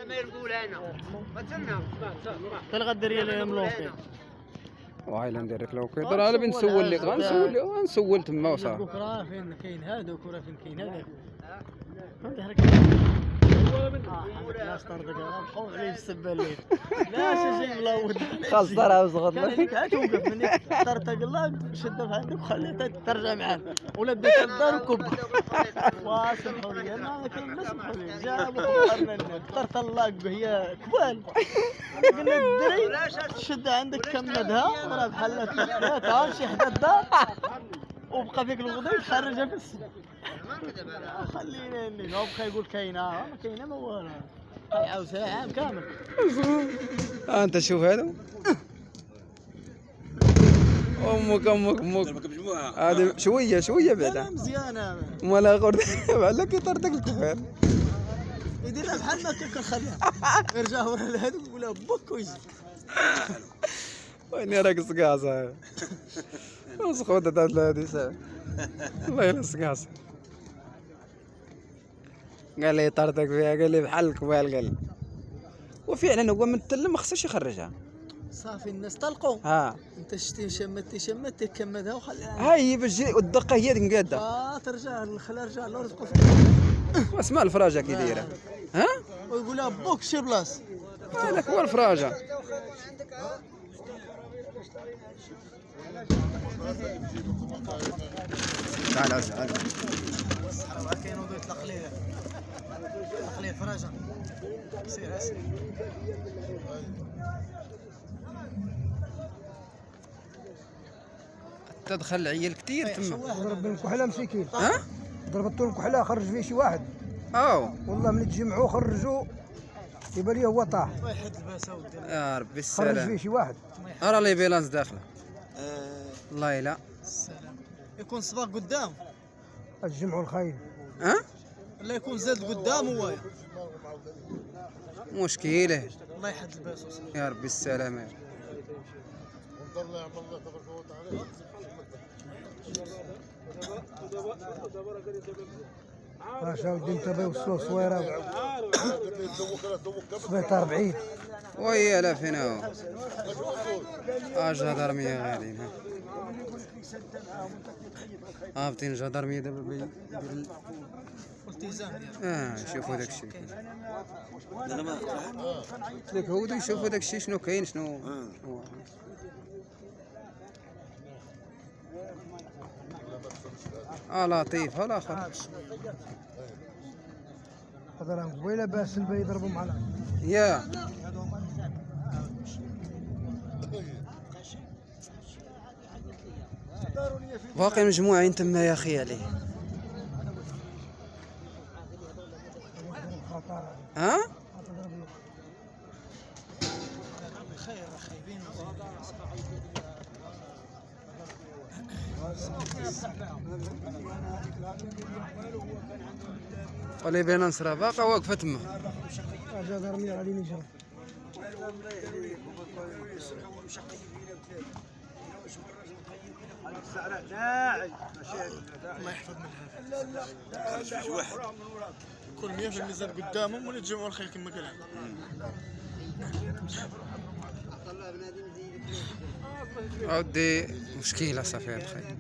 ما يرقول هنا ما تسمع تلغدر يا ملوكي وهاي ندير لك لو كيدر على بنسول لك غنسول تما وصافي. بكره فين كاين هذا وكره فين كاين هذا لا ستار دقا بقاو عليه السبه الليل لا شي ملود خاص طرا وزغط كان هذيك توقف منك طرطق شدها عندك وخليتها ترجع معاه ولا ديك الدار وكب واسمحوا لي انا كلمه سمحوا لي جابوا خرنا طرت الله هي كبال قلنا الدري شدها عندك كمدها وراه بحال ثلاثه شي حدا الدار وبقى فيك الغدا يتخرجها في السما خلينا بقى يقول كاينه ما كاينه ما والو يعاود عام كامل. انت شوف هذا امك هذه شويه بعدا مزيانه مال غرد بحال كيطردك الكفار يديرها بحال ما كنخليها يرجع ورا لهذا يقول لها بوك ويجي ويني راك سقاصه وسخوطه تاع هذه ساعه الله يلا سقاصه قال لي طردك فيها قال لي بحال الكبال قال لي وفعلا هو من التل ما خصوش يخرجها صافي الناس طلقوا ها انت شتي شمت كمدها وخليها هاي باش والدقه هي اللي مقاده ترجع الخلا رجع له رزقه واسمع الفراجه كي دايره ها ويقول لها بوك شي بلاص هذاك هو الفراجه تعال الصحراء كاين وضو يطلق ليه الفراجه سير اسير تدخل العيال كثير تما ضرب الكحله مسكين ها ضربت له الكحله خرج فيه شي واحد والله ملي تجمعوا خرجوا يبان لي هو طاح الله يحد الباس اودي يا ربي خرج السلام فيه شي واحد ارى لي بيلانس داخله الله لا السلام يكون صباغ قدام الجمع الخاين ها لا يكون زاد قدام هو مشكله الله يحد الباس يا ربي السلامه ما شاء الله انتبه وصلوا صويره صبيت 40 ويا لا فين هو جدرميه غاليين هابطين جدرميه دابا التزام شوفوا داك الشيء داك هو يشوفوا داك الشيء شنو كاين شنو لطيف الاخر هذا راه قبيله باس البا يضربوا معنا يا باقي مجموعين تما يا اخي عليه ها خير خايبين ولي بينا نصرا باقا واقفه تما جدرميه غادي نجري الله يحفظ من هذا شي واحد كل 100% زاد قدامهم ولا تجمعوا الخيل كما قال عودي مشكله صافي الخير.